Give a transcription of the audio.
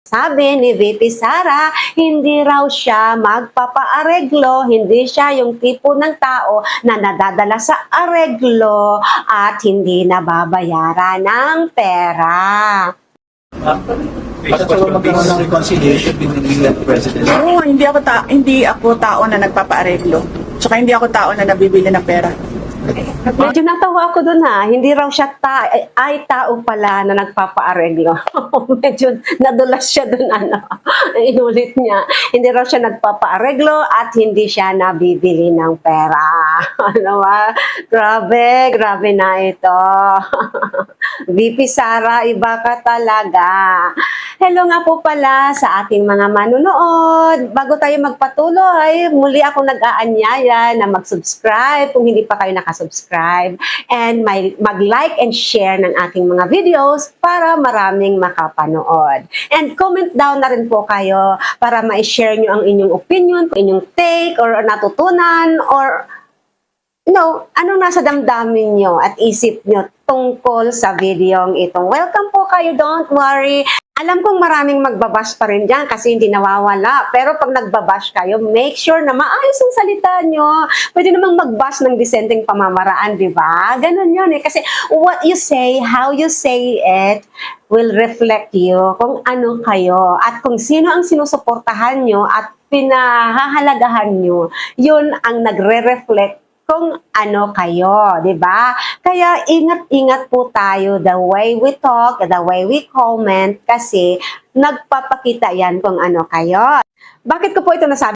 Sabi ni VP Sara, hindi raw siya magpapaareglo, hindi siya yung tipo ng tao na nadadala sa areglo at hindi nababayaran ng pera. Para sa magkaroon ng reconciliation between the President. Oo, hindi ako tao na nagpapaareglo. Tsaka hindi ako tao na nabibili ng pera. Medyo natawa ako dun ha, hindi raw siya tao pala na nagpapaareglo. Medyo nadulas siya dun, inulit niya. Hindi raw siya nagpapaareglo at hindi siya nabibili ng pera. Ano ba? Grabe na ito. VP Sara, iba ka talaga. Hello nga po pala sa ating mga manunood. Bago tayo magpatuloy, muli akong nag-aanyaya na mag-subscribe kung hindi pa kayo nakasubscribe and mag-like and share ng aking mga videos para maraming makapanood. And comment down na rin po kayo para ma-share nyo ang inyong opinion, inyong take or natutunan or anong nasa damdamin nyo at isip nyo tungkol sa videong itong. Welcome po kayo, don't worry. Alam kong maraming magbabash pa rin dyan kasi hindi nawawala. Pero pag nagbabash kayo, make sure na maayos ang salita nyo. Pwede namang magbash ng disenteng pamamaraan, di ba? Ganun yun eh. Kasi what you say, how you say it, will reflect you kung ano kayo. At kung sino ang sinusuportahan nyo at pinahahalagahan nyo, yun ang nagre-reflect kung ano kayo, di ba? Kaya ingat-ingat po tayo the way we talk, the way we comment, kasi nagpapakita yan kung ano kayo. Bakit ko po ito nasabi?